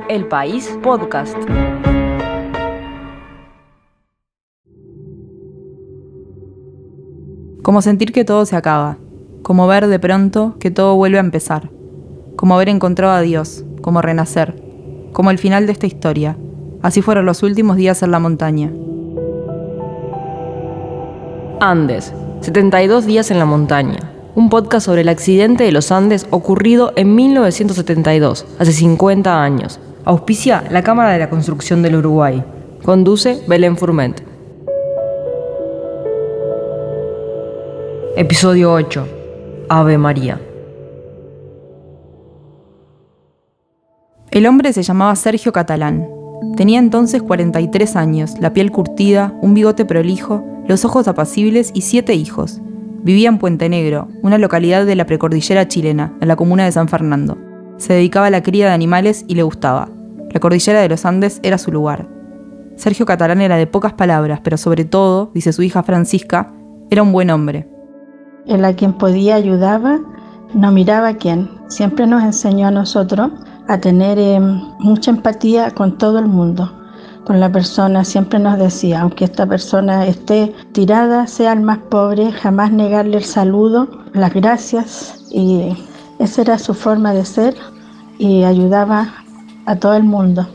El País Podcast. Como sentir que todo se acaba, como ver de pronto que todo vuelve a empezar, como haber encontrado a Dios, como renacer, como el final de esta historia. Así fueron los últimos días en la montaña. Andes, 72 días en la montaña. Un podcast sobre el accidente de los Andes ocurrido en 1972, hace 50 años. Auspicia la Cámara de la Construcción del Uruguay. Conduce Belén Furment. Episodio 8. Ave María. El hombre se llamaba Sergio Catalán. Tenía entonces 43 años, la piel curtida, un bigote prolijo, los ojos apacibles y 7 hijos. Vivía en Puente Negro, una localidad de la precordillera chilena, en la comuna de San Fernando. Se dedicaba a la cría de animales y le gustaba. La cordillera de los Andes era su lugar. Sergio Catalán era de pocas palabras, pero sobre todo, dice su hija Francisca, era un buen hombre. Él a quien podía ayudaba, no miraba a quién. Siempre nos enseñó a nosotros a tener mucha empatía con todo el mundo, con la persona. Siempre nos decía, aunque esta persona esté tirada, sea el más pobre, jamás negarle el saludo, las gracias, y esa era su forma de ser y ayudaba a todo el mundo.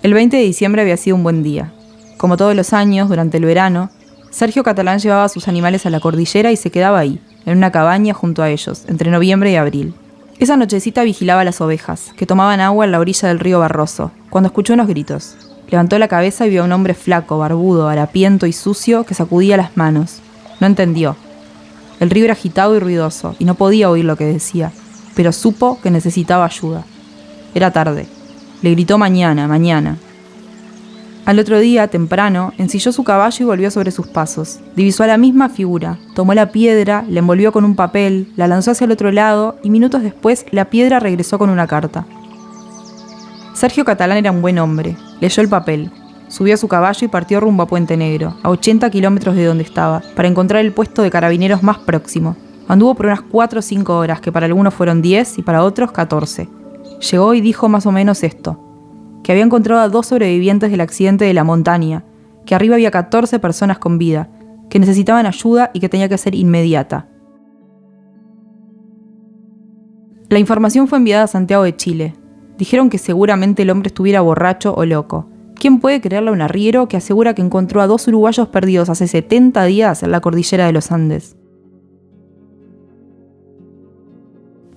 El 20 de diciembre había sido un buen día. Como todos los años, durante el verano, Sergio Catalán llevaba a sus animales a la cordillera y se quedaba ahí, en una cabaña junto a ellos, entre noviembre y abril. Esa nochecita vigilaba a las ovejas, que tomaban agua en la orilla del río Barroso, cuando escuchó unos gritos. Levantó la cabeza y vio a un hombre flaco, barbudo, harapiento y sucio que sacudía las manos. No entendió. El río era agitado y ruidoso, y no podía oír lo que decía, pero supo que necesitaba ayuda. Era tarde. Le gritó mañana, mañana. Al otro día, temprano, ensilló su caballo y volvió sobre sus pasos. Divisó a la misma figura, tomó la piedra, la envolvió con un papel, la lanzó hacia el otro lado y minutos después la piedra regresó con una carta. Sergio Catalán era un buen hombre. Leyó el papel, subió a su caballo y partió rumbo a Puente Negro, a 80 kilómetros de donde estaba, para encontrar el puesto de carabineros más próximo. Anduvo por unas 4 o 5 horas, que para algunos fueron 10 y para otros 14. Llegó y dijo más o menos esto: que había encontrado a 2 sobrevivientes del accidente de la montaña, que arriba había 14 personas con vida, que necesitaban ayuda y que tenía que ser inmediata. La información fue enviada a Santiago de Chile. Dijeron que seguramente el hombre estuviera borracho o loco. ¿Quién puede creerle a un arriero que asegura que encontró a 2 uruguayos perdidos hace 70 días en la cordillera de los Andes?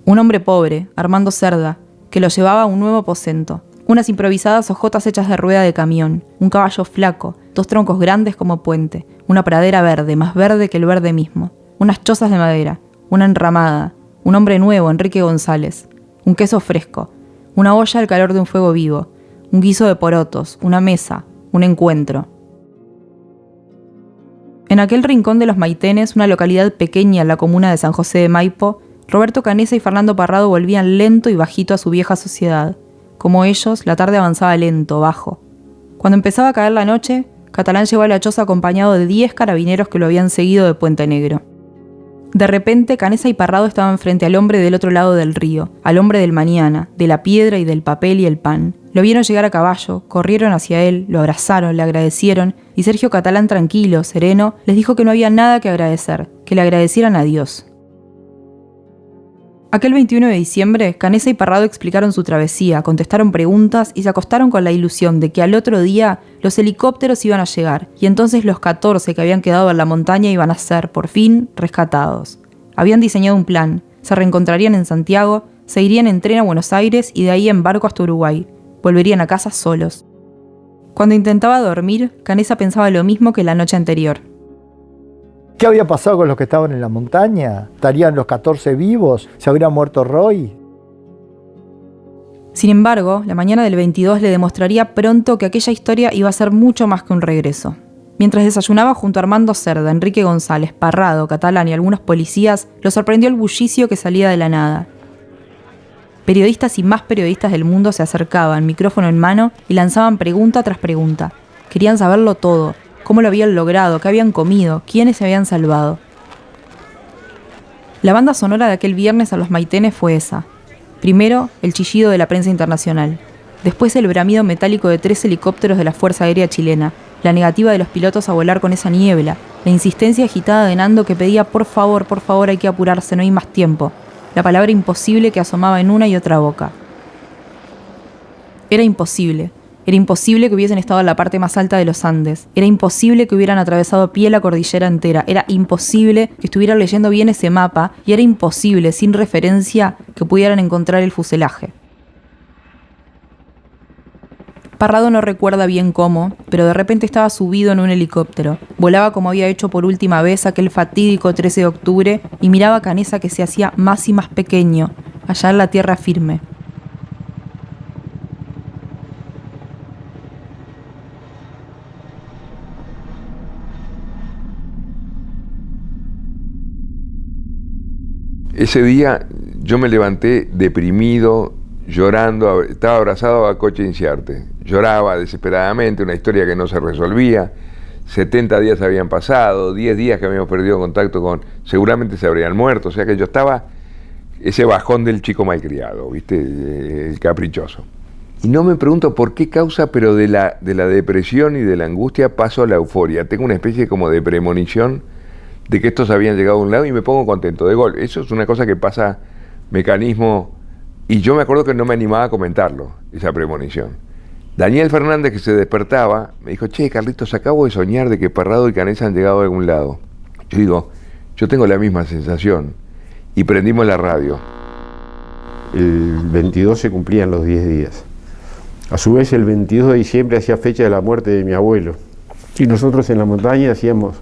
Un hombre pobre, Armando Cerda, que lo llevaba a un nuevo aposento. Unas improvisadas hojotas hechas de rueda de camión, un caballo flaco, 2 troncos grandes como puente, una pradera verde, más verde que el verde mismo, unas chozas de madera, una enramada, un hombre nuevo, Enrique González, un queso fresco, una olla al calor de un fuego vivo, un guiso de porotos, una mesa, un encuentro. En aquel rincón de los Maitenes, una localidad pequeña en la comuna de San José de Maipo, Roberto Canessa y Fernando Parrado volvían lento y bajito a su vieja sociedad. Como ellos, la tarde avanzaba lento, bajo. Cuando empezaba a caer la noche, Catalán llegó a la choza acompañado de 10 carabineros que lo habían seguido de Puente Negro. De repente, Canessa y Parrado estaban frente al hombre del otro lado del río, al hombre del mañana, de la piedra y del papel y el pan. Lo vieron llegar a caballo, corrieron hacia él, lo abrazaron, le agradecieron, y Sergio Catalán, tranquilo, sereno, les dijo que no había nada que agradecer, que le agradecieran a Dios. Aquel 21 de diciembre, Canessa y Parrado explicaron su travesía, contestaron preguntas y se acostaron con la ilusión de que al otro día los helicópteros iban a llegar y entonces los 14 que habían quedado en la montaña iban a ser, por fin, rescatados. Habían diseñado un plan, se reencontrarían en Santiago, se irían en tren a Buenos Aires y de ahí en barco hasta Uruguay. Volverían a casa solos. Cuando intentaba dormir, Canessa pensaba lo mismo que la noche anterior. ¿Qué había pasado con los que estaban en la montaña? ¿Estarían los 14 vivos? ¿Se habría muerto Roy? Sin embargo, la mañana del 22 le demostraría pronto que aquella historia iba a ser mucho más que un regreso. Mientras desayunaba junto a Armando Cerda, Enrique González, Parrado, Catalán y algunos policías, lo sorprendió el bullicio que salía de la nada. Periodistas y más periodistas del mundo se acercaban, micrófono en mano, y lanzaban pregunta tras pregunta. Querían saberlo todo. Cómo lo habían logrado, qué habían comido, quiénes se habían salvado. La banda sonora de aquel viernes a los Maitenes fue esa. Primero, el chillido de la prensa internacional. Después, el bramido metálico de 3 helicópteros de la Fuerza Aérea Chilena. La negativa de los pilotos a volar con esa niebla. La insistencia agitada de Nando que pedía por favor, hay que apurarse, no hay más tiempo. La palabra imposible que asomaba en una y otra boca. Era imposible. Era imposible que hubiesen estado en la parte más alta de los Andes. Era imposible que hubieran atravesado a pie la cordillera entera. Era imposible que estuvieran leyendo bien ese mapa. Y era imposible, sin referencia, que pudieran encontrar el fuselaje. Parrado no recuerda bien cómo, pero de repente estaba subido en un helicóptero. Volaba como había hecho por última vez aquel fatídico 13 de octubre y miraba a Canessa que se hacía más y más pequeño, allá en la tierra firme. Ese día yo me levanté deprimido, llorando, estaba abrazado a Coche Inciarte. Lloraba desesperadamente, una historia que no se resolvía. 70 días habían pasado, 10 días que habíamos perdido contacto con... Seguramente se habrían muerto, o sea que yo estaba... Ese bajón del chico malcriado, ¿viste? El caprichoso. Y no me pregunto por qué causa, pero de la depresión y de la angustia paso a la euforia. Tengo una especie como de premonición de que estos habían llegado a un lado y me pongo contento de gol. Eso es una cosa que pasa, mecanismo... Y yo me acuerdo que no me animaba a comentarlo, esa premonición. Daniel Fernández, que se despertaba, me dijo, che, Carlitos, acabo de soñar de que Parrado y Canessa han llegado a algún lado. Yo digo, yo tengo la misma sensación. Y prendimos la radio. El 22 se cumplían los 10 días. A su vez, el 22 de diciembre hacía fecha de la muerte de mi abuelo. Y nosotros en la montaña hacíamos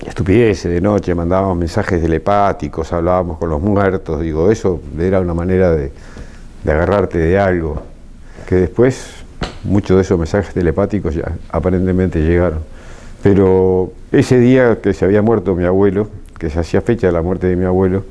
estupideces de noche, mandábamos mensajes telepáticos, hablábamos con los muertos. Digo, eso era una manera de agarrarte de algo. Que después, muchos de esos mensajes telepáticos ya aparentemente llegaron. Pero ese día que se había muerto mi abuelo, que se hacía fecha de la muerte de mi abuelo,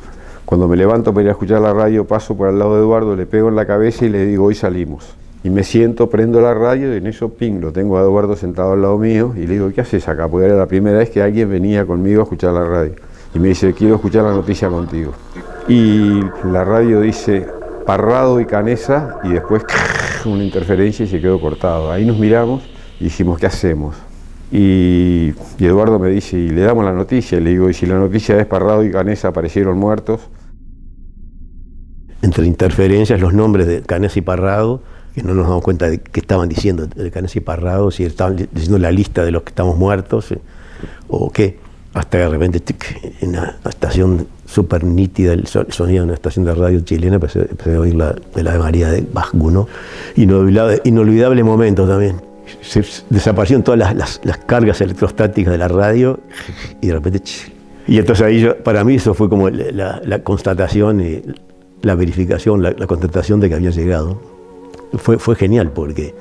cuando me levanto para ir a escuchar la radio, paso por al lado de Eduardo, le pego en la cabeza y le digo, hoy salimos. Y me siento, prendo la radio y en eso, ping, lo tengo a Eduardo sentado al lado mío y le digo, ¿qué haces acá? Porque era la primera vez que alguien venía conmigo a escuchar la radio. Y me dice, quiero escuchar la noticia contigo. Y la radio dice, Parrado y Canessa, y después una interferencia y se quedó cortado. Ahí nos miramos y dijimos, ¿qué hacemos? Y Eduardo me dice, y le damos la noticia, y le digo, y si la noticia es Parrado y Canessa aparecieron muertos. Entre interferencias, los nombres de Canessa y Parrado, que no nos damos cuenta de qué estaban diciendo de Canessa y Parrado, si estaban diciendo la lista de los que estamos muertos, o qué, hasta que de repente en una estación súper nítida, el sonido de una estación de radio chilena, empecé a oír el Ave María de Bach, ¿no? Inolvidable momento también. Se desaparecieron todas las cargas electrostáticas de la radio y de repente... Y entonces ahí para mí eso fue como la constatación, y la verificación, la constatación de que había llegado. Fue genial porque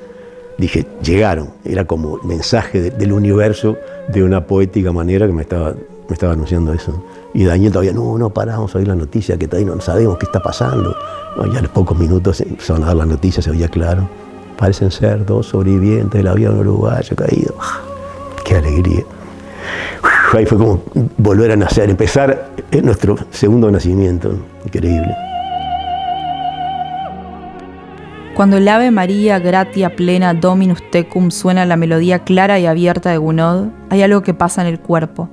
dije, llegaron. Era como mensaje del universo de una poética manera que me estaba anunciando eso. Y Daniel todavía, no, pará, vamos a oír la noticia, que todavía no sabemos qué está pasando. Ya a los pocos minutos empezaron a dar la noticia, se oía claro. Parecen ser 2 sobrevivientes del avión uruguayo caído. ¡Qué alegría! Ahí fue como volver a nacer, empezar nuestro segundo nacimiento. Increíble. Cuando el Ave María Gratia Plena Dominus Tecum suena la melodía clara y abierta de Gounod, hay algo que pasa en el cuerpo,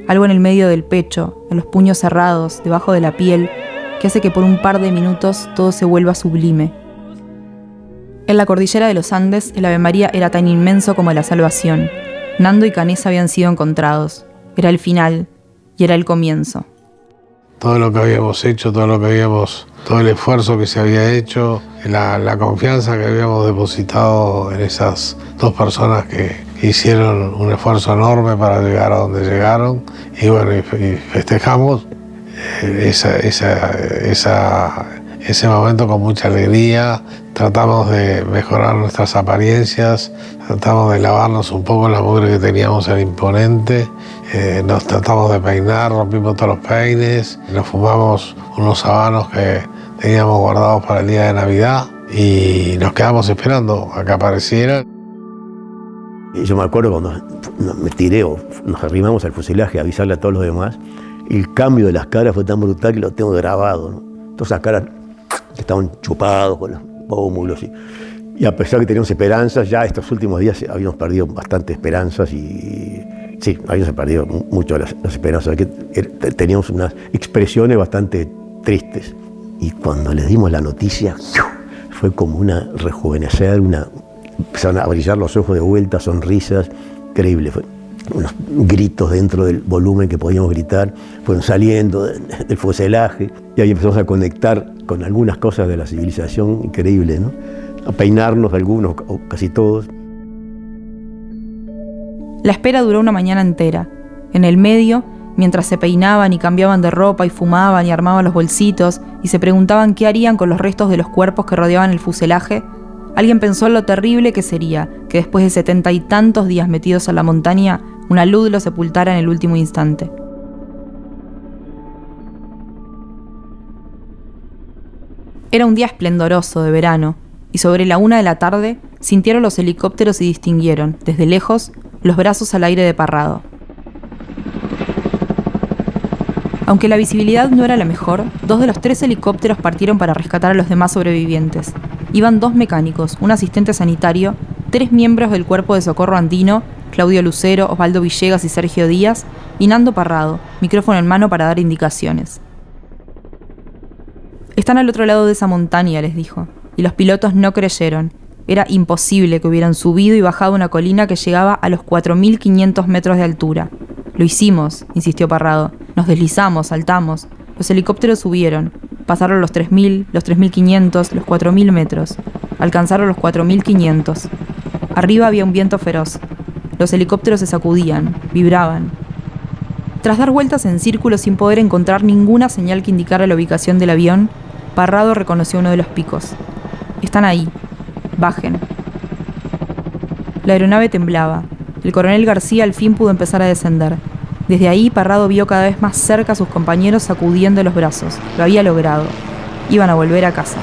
algo en el medio del pecho, en los puños cerrados, debajo de la piel, que hace que por un par de minutos todo se vuelva sublime. En la cordillera de los Andes, el Ave María era tan inmenso como la salvación. Nando y Canessa habían sido encontrados. Era el final y era el comienzo. Todo lo que habíamos hecho, todo el esfuerzo que se había hecho, la confianza que habíamos depositado en esas 2 personas que hicieron un esfuerzo enorme para llegar a donde llegaron. Y bueno, y festejamos ese momento con mucha alegría. Tratamos de mejorar nuestras apariencias, tratamos de lavarnos un poco la mugre que teníamos en imponente, nos tratamos de peinar, rompimos todos los peines, nos fumamos unos habanos que teníamos guardados para el día de Navidad y nos quedamos esperando a que aparecieran. Y yo me acuerdo cuando me tiré o nos arrimamos al fuselaje a avisarle a todos los demás, el cambio de las caras fue tan brutal que lo tengo grabado, ¿no? Todas esas caras que estaban chupados con los pómulos. Y a pesar que teníamos esperanzas, ya estos últimos días habíamos perdido bastante esperanzas y sí, habíamos perdido mucho las esperanzas. Que teníamos unas expresiones bastante tristes. Y cuando les dimos la noticia, fue como una rejuvenecer, empezaron a brillar los ojos de vuelta, sonrisas, increíble. Fue unos gritos dentro del volumen que podíamos gritar, fueron saliendo del fuselaje y ahí empezamos a conectar con algunas cosas de la civilización, increíble, ¿no? A peinarnos algunos, o casi todos. La espera duró una mañana entera. En el medio, mientras se peinaban y cambiaban de ropa y fumaban y armaban los bolsitos y se preguntaban qué harían con los restos de los cuerpos que rodeaban el fuselaje, alguien pensó en lo terrible que sería que después de 70 y tantos días metidos en la montaña, una luz los sepultara en el último instante. Era un día esplendoroso de verano, y sobre la 1 de la tarde sintieron los helicópteros y distinguieron, desde lejos, los brazos al aire de Parrado. Aunque la visibilidad no era la mejor, 2 de los 3 helicópteros partieron para rescatar a los demás sobrevivientes. Iban 2 mecánicos, un asistente sanitario, 3 miembros del Cuerpo de Socorro Andino, Claudio Lucero, Osvaldo Villegas y Sergio Díaz, y Nando Parrado, micrófono en mano para dar indicaciones. «Están al otro lado de esa montaña», les dijo, y los pilotos no creyeron. Era imposible que hubieran subido y bajado una colina que llegaba a los 4.500 metros de altura. «Lo hicimos», insistió Parrado. «Nos deslizamos, saltamos. Los helicópteros subieron. Pasaron los 3.000, los 3.500, los 4.000 metros. Alcanzaron los 4.500. Arriba había un viento feroz. Los helicópteros se sacudían, vibraban. Tras dar vueltas en círculo sin poder encontrar ninguna señal que indicara la ubicación del avión, Parrado reconoció uno de los picos. «Están ahí. Bajen». La aeronave temblaba. El coronel García al fin pudo empezar a descender. Desde ahí, Parrado vio cada vez más cerca a sus compañeros sacudiendo los brazos. Lo había logrado. Iban a volver a casa.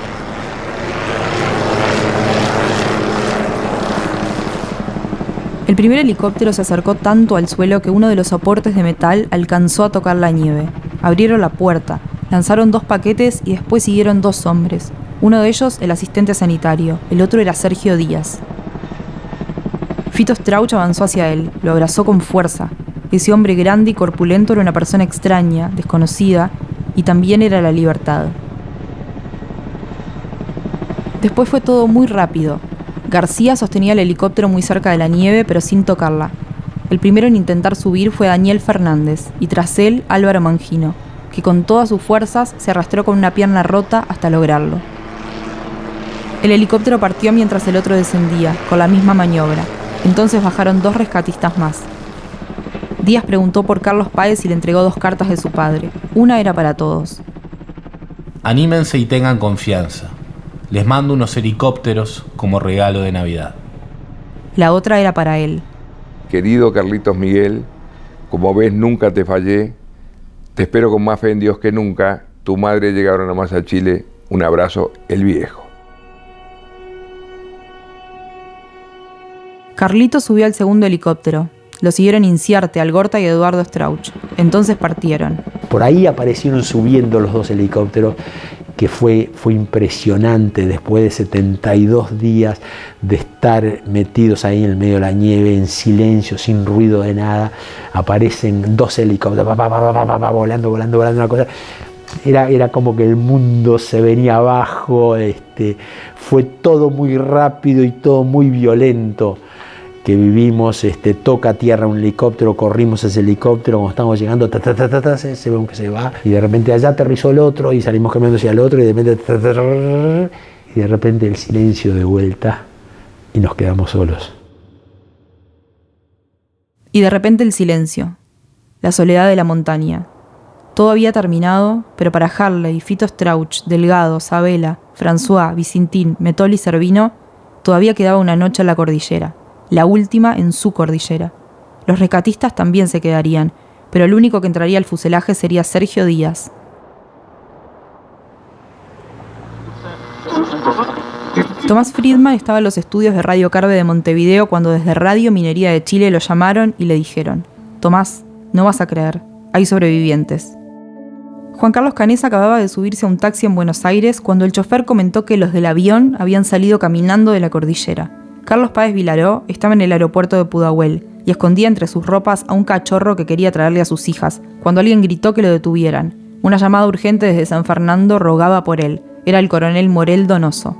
El primer helicóptero se acercó tanto al suelo que uno de los soportes de metal alcanzó a tocar la nieve. Abrieron la puerta, lanzaron 2 paquetes y después siguieron 2 hombres. Uno de ellos, el asistente sanitario. El otro era Sergio Díaz. Fito Strauch avanzó hacia él, lo abrazó con fuerza. Ese hombre grande y corpulento era una persona extraña, desconocida, y también era la libertad. Después fue todo muy rápido. García sostenía el helicóptero muy cerca de la nieve, pero sin tocarla. El primero en intentar subir fue Daniel Fernández, y tras él Álvaro Mangino, que con todas sus fuerzas se arrastró con una pierna rota hasta lograrlo. El helicóptero partió mientras el otro descendía, con la misma maniobra. Entonces bajaron 2 rescatistas más. Díaz preguntó por Carlos Páez y le entregó 2 cartas de su padre. Una era para todos. Anímense y tengan confianza. Les mando unos helicópteros como regalo de Navidad. La otra era para él. Querido Carlitos Miguel, como ves nunca te fallé. Te espero con más fe en Dios que nunca. Tu madre llega ahora nomás a Chile. Un abrazo, el viejo. Carlito subió al segundo helicóptero. Lo siguieron Inciarte, Algorta y Eduardo Strauch. Entonces partieron. Por ahí aparecieron subiendo los 2 helicópteros, que fue impresionante después de 72 días de estar metidos ahí en el medio de la nieve, en silencio, sin ruido de nada. Aparecen 2 helicópteros, volando, una cosa. Era como que el mundo se venía abajo, fue todo muy rápido y todo muy violento que vivimos. Toca tierra un helicóptero, corrimos ese helicóptero, cuando estamos llegando, se ve que se va, y de repente allá aterrizó el otro y salimos caminando hacia el otro, y de repente el silencio de vuelta y nos quedamos solos. Y de repente el silencio, la soledad de la montaña. Todo había terminado, pero para Harley, Fito Strauch, Delgado, Sabela, François, Vicentín, Metol y Servino, todavía quedaba una noche en la cordillera. La última en su cordillera. Los rescatistas también se quedarían, pero el único que entraría al fuselaje sería Sergio Díaz. Tomás Friedman estaba en los estudios de Radio Carve de Montevideo cuando desde Radio Minería de Chile lo llamaron y le dijeron: «Tomás, no vas a creer, hay sobrevivientes». Juan Carlos Canessa acababa de subirse a un taxi en Buenos Aires cuando el chofer comentó que los del avión habían salido caminando de la cordillera. Carlos Páez Vilaró estaba en el aeropuerto de Pudahuel y escondía entre sus ropas a un cachorro que quería traerle a sus hijas, cuando alguien gritó que lo detuvieran. Una llamada urgente desde San Fernando rogaba por él. Era el coronel Morel Donoso.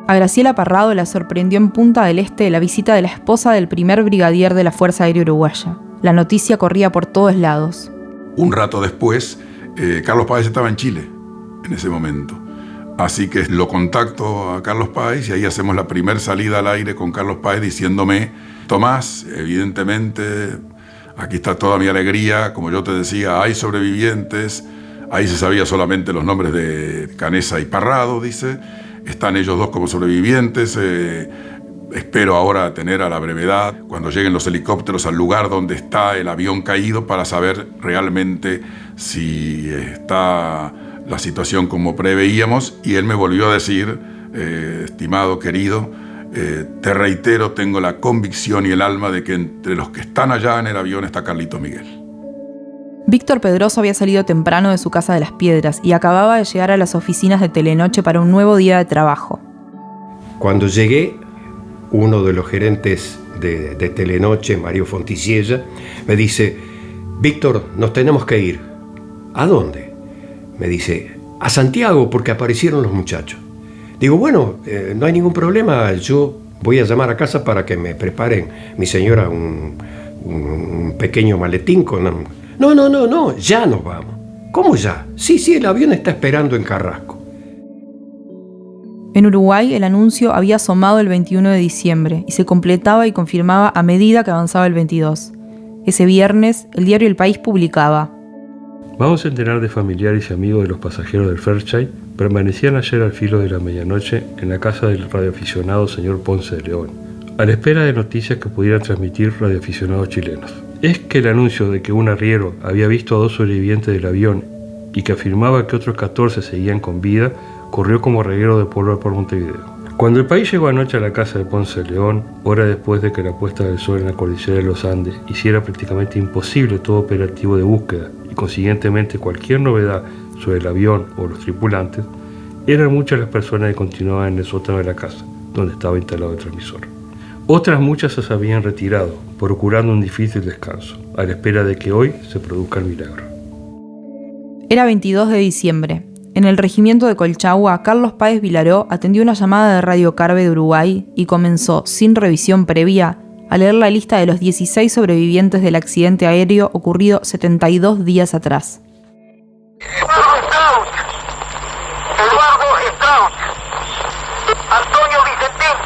A Graciela Parrado la sorprendió en Punta del Este la visita de la esposa del primer brigadier de la Fuerza Aérea Uruguaya. La noticia corría por todos lados. Un rato después, Carlos Páez estaba en Chile en ese momento. Así que lo contacto a Carlos Páez y ahí hacemos la primera salida al aire con Carlos Páez diciéndome: Tomás, evidentemente, aquí está toda mi alegría. Como yo te decía, hay sobrevivientes. Ahí se sabía solamente los nombres de Canessa y Parrado, dice. Están ellos dos como sobrevivientes. Espero ahora tener a la brevedad, cuando lleguen los helicópteros al lugar donde está el avión caído, para saber realmente si está la situación como preveíamos. Y él me volvió a decir: estimado, querido, te reitero, tengo la convicción y el alma de que entre los que están allá en el avión está Carlitos Miguel. Víctor Pedroso había salido temprano de su casa de Las Piedras y acababa de llegar a las oficinas de Telenoche para un nuevo día de trabajo. Cuando llegué, uno de los gerentes de Telenoche, Mario Fontisiella, me dice: Víctor, nos tenemos que ir. ¿A dónde? Me dice: a Santiago, porque aparecieron los muchachos. Digo, bueno, no hay ningún problema, yo voy a llamar a casa para que me preparen mi señora un pequeño maletín con... No, ya nos vamos. ¿Cómo ya? Sí, el avión está esperando en Carrasco. En Uruguay, el anuncio había asomado el 21 de diciembre y se completaba y confirmaba a medida que avanzaba el 22. Ese viernes, el diario El País publicaba: Más de un centenar de familiares y amigos de los pasajeros del Fairchild permanecían ayer al filo de la medianoche en la casa del radioaficionado señor Ponce de León, a la espera de noticias que pudieran transmitir radioaficionados chilenos. Es que el anuncio de que un arriero había visto a 2 sobrevivientes del avión y que afirmaba que otros 14 seguían con vida corrió como reguero de pólvora por Montevideo. Cuando El País llegó anoche a la casa de Ponce de León, hora después de que la puesta del sol en la cordillera de los Andes hiciera prácticamente imposible todo operativo de búsqueda y consiguientemente cualquier novedad sobre el avión o los tripulantes, eran muchas las personas que continuaban en el sótano de la casa, donde estaba instalado el transmisor. Otras muchas se habían retirado, procurando un difícil descanso, a la espera de que hoy se produzca el milagro. Era 22 de diciembre. En el regimiento de Colchagua, Carlos Páez Vilaró atendió una llamada de Radio Carve de Uruguay y comenzó, sin revisión previa, a leer la lista de los 16 sobrevivientes del accidente aéreo ocurrido 72 días atrás. Eduardo Strauss, Antonio Vicentín,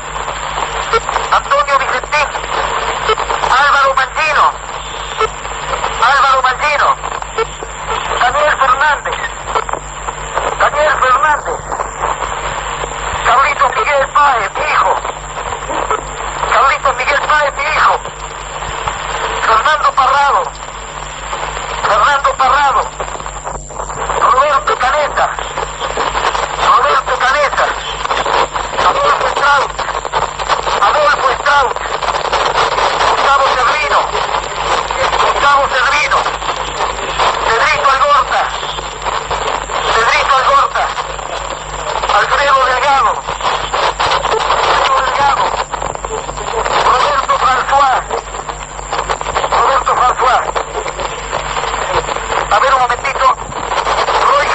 Álvaro Mangino, Daniel Fernández, Carlitos Miguel Páez, mi hijo, Fernando Parrado, Roberto Canessa, Adolfo Strauss, Gustavo Servino, Pedrito Algorta, Alfredo Delgado, Roberto François. A ver un momentito. Roy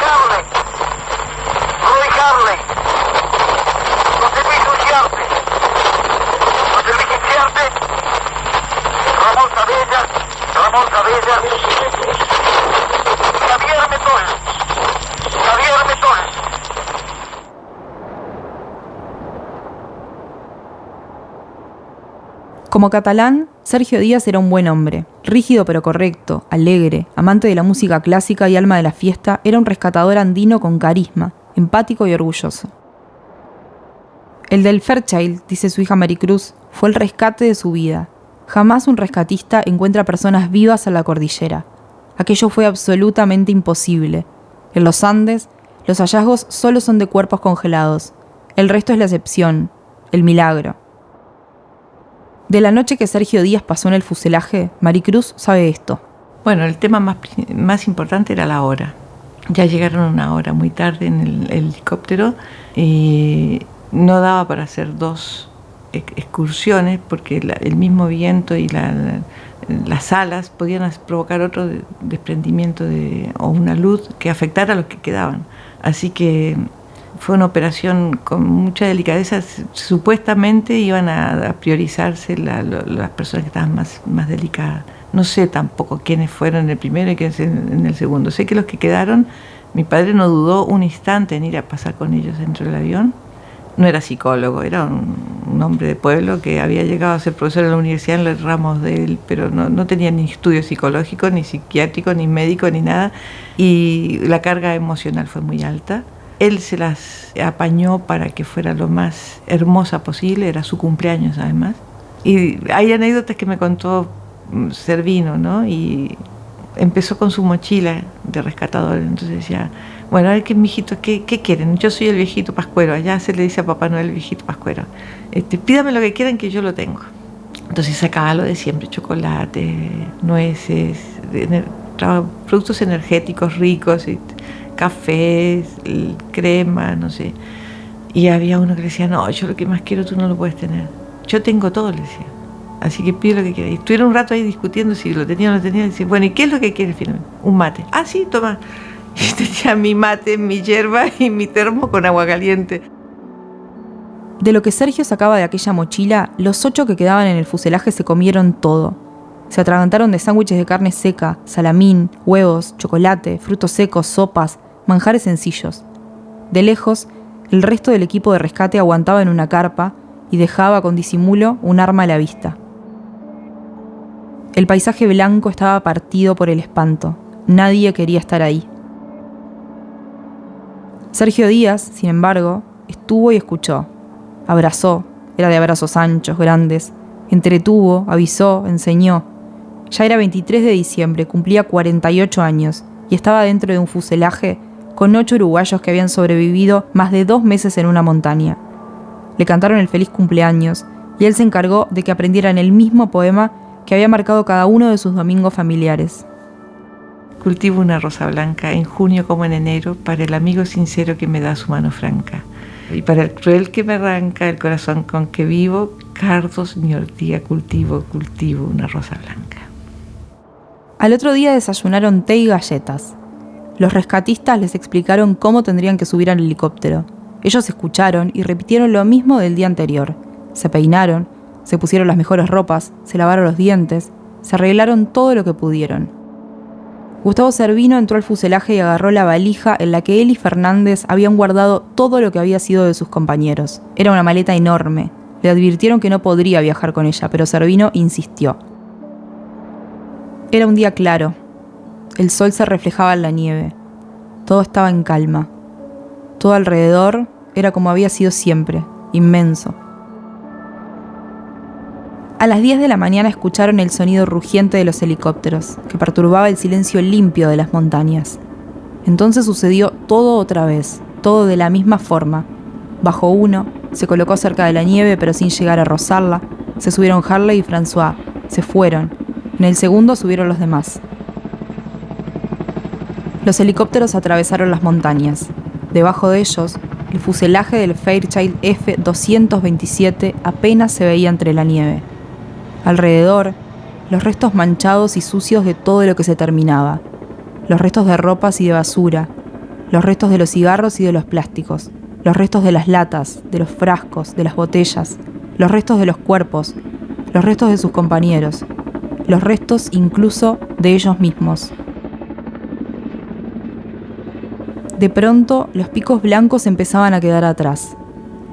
Harley, José Luis Unciarte, Ramón Sabella, Javier Metol. Como catalán, Sergio Díaz era un buen hombre. Rígido pero correcto, alegre, amante de la música clásica y alma de la fiesta, era un rescatador andino con carisma, empático y orgulloso. El del Fairchild, dice su hija Maricruz, fue el rescate de su vida. Jamás un rescatista encuentra personas vivas en la cordillera. Aquello fue absolutamente imposible. En los Andes, los hallazgos solo son de cuerpos congelados. El resto es la excepción, el milagro. De la noche que Sergio Díaz pasó en el fuselaje, Maricruz sabe esto. Bueno, el tema más importante era la hora. Ya llegaron una hora muy tarde en el helicóptero y no daba para hacer 2 excursiones porque el mismo viento y las alas podían provocar otro desprendimiento o una luz que afectara a los que quedaban. Así que fue una operación con mucha delicadeza. Supuestamente iban a priorizarse las personas que estaban más delicadas. No sé tampoco quiénes fueron el primero y quiénes en el segundo. Sé que los que quedaron, mi padre no dudó un instante en ir a pasar con ellos dentro del avión. No era psicólogo, era un hombre de pueblo que había llegado a ser profesor en la universidad en los ramos de él, pero no tenía ni estudios psicológicos, ni psiquiátricos, ni médicos, ni nada. Y la carga emocional fue muy alta. Él se las apañó para que fuera lo más hermosa posible, era su cumpleaños además. Y hay anécdotas que me contó Servino, ¿no? Y empezó con su mochila de rescatador, entonces decía, bueno, a ver qué mijitos, ¿qué quieren? Yo soy el viejito pascuero, allá se le dice a Papá Noel el viejito pascuero. Pídame lo que quieran que yo lo tengo. Entonces sacaba lo de siempre, chocolate, nueces, productos energéticos ricos, cafés, crema, no sé. Y había uno que le decía, no, yo lo que más quiero tú no lo puedes tener. Yo tengo todo, le decía. Así que pide lo que quieras. Y estuvieron un rato ahí discutiendo si lo tenía o no lo tenía. Y decía, bueno, ¿y qué es lo que quieres finalmente? Un mate. Ah, sí, toma. Y tenía mi mate, mi hierba y mi termo con agua caliente. De lo que Sergio sacaba de aquella mochila, los 8 que quedaban en el fuselaje se comieron todo. Se atragantaron de sándwiches de carne seca, salamín, huevos, chocolate, frutos secos, sopas, manjares sencillos. De lejos, el resto del equipo de rescate aguantaba en una carpa y dejaba con disimulo un arma a la vista. El paisaje blanco estaba partido por el espanto. Nadie quería estar ahí. Sergio Díaz, sin embargo, estuvo y escuchó. Abrazó, era de abrazos anchos, grandes. Entretuvo, avisó, enseñó. Ya era 23 de diciembre, cumplía 48 años y estaba dentro de un fuselaje con 8 uruguayos que habían sobrevivido más de 2 meses en una montaña. Le cantaron el feliz cumpleaños y él se encargó de que aprendieran el mismo poema que había marcado cada uno de sus domingos familiares. Cultivo una rosa blanca en junio como en enero para el amigo sincero que me da su mano franca. Y para el cruel que me arranca el corazón con que vivo, cardos ni ortiga cultivo una rosa blanca. Al otro día desayunaron té y galletas. Los rescatistas les explicaron cómo tendrían que subir al helicóptero. Ellos escucharon y repitieron lo mismo del día anterior. Se peinaron, se pusieron las mejores ropas, se lavaron los dientes, se arreglaron todo lo que pudieron. Gustavo Servino entró al fuselaje y agarró la valija en la que él y Fernández habían guardado todo lo que había sido de sus compañeros. Era una maleta enorme. Le advirtieron que no podría viajar con ella, pero Servino insistió. Era un día claro. El sol se reflejaba en la nieve. Todo estaba en calma. Todo alrededor era como había sido siempre, inmenso. A las 10 de la mañana escucharon el sonido rugiente de los helicópteros, que perturbaba el silencio limpio de las montañas. Entonces sucedió todo otra vez, todo de la misma forma. Bajó uno, se colocó cerca de la nieve pero sin llegar a rozarla, se subieron Harley y François, se fueron. En el segundo subieron los demás. Los helicópteros atravesaron las montañas. Debajo de ellos, el fuselaje del Fairchild F-227 apenas se veía entre la nieve. Alrededor, los restos manchados y sucios de todo lo que se terminaba. Los restos de ropas y de basura. Los restos de los cigarros y de los plásticos. Los restos de las latas, de los frascos, de las botellas. Los restos de los cuerpos. Los restos de sus compañeros. Los restos incluso de ellos mismos. De pronto, los picos blancos empezaban a quedar atrás.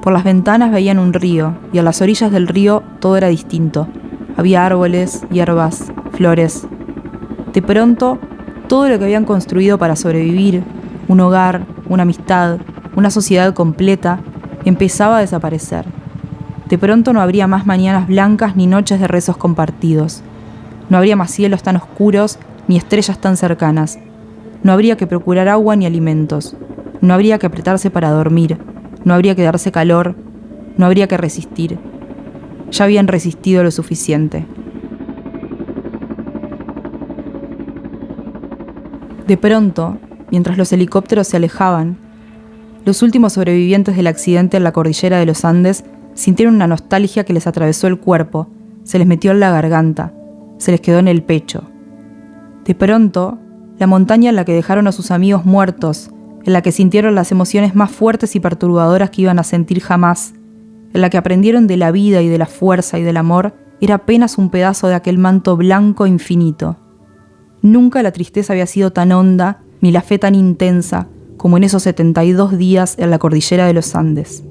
Por las ventanas veían un río, y a las orillas del río todo era distinto. Había árboles, hierbas, flores. De pronto, todo lo que habían construido para sobrevivir, un hogar, una amistad, una sociedad completa, empezaba a desaparecer. De pronto no habría más mañanas blancas ni noches de rezos compartidos. No habría más cielos tan oscuros ni estrellas tan cercanas. No habría que procurar agua ni alimentos. No habría que apretarse para dormir. No habría que darse calor. No habría que resistir. Ya habían resistido lo suficiente. De pronto, mientras los helicópteros se alejaban, los últimos sobrevivientes del accidente en la cordillera de los Andes sintieron una nostalgia que les atravesó el cuerpo, se les metió en la garganta, se les quedó en el pecho. De pronto, la montaña en la que dejaron a sus amigos muertos, en la que sintieron las emociones más fuertes y perturbadoras que iban a sentir jamás, en la que aprendieron de la vida y de la fuerza y del amor, era apenas un pedazo de aquel manto blanco infinito. Nunca la tristeza había sido tan honda, ni la fe tan intensa, como en esos 72 días en la cordillera de los Andes.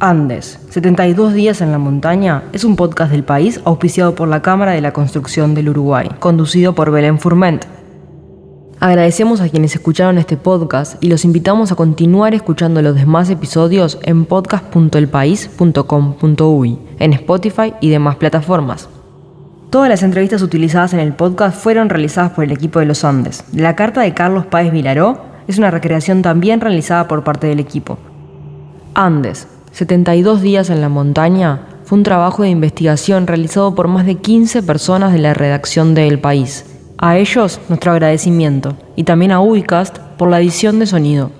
Andes, 72 días en la montaña, es un podcast del País auspiciado por la Cámara de la Construcción del Uruguay, conducido por Belén Furment. Agradecemos a quienes escucharon este podcast y los invitamos a continuar escuchando los demás episodios en podcast.elpaís.com.uy, en Spotify y demás plataformas. Todas las entrevistas utilizadas en el podcast fueron realizadas por el equipo de los Andes. La carta de Carlos Páez Vilaró es una recreación también realizada por parte del equipo. Andes, 72 días en la montaña, fue un trabajo de investigación realizado por más de 15 personas de la redacción de El País. A ellos, nuestro agradecimiento, y también a Uicast por la edición de sonido.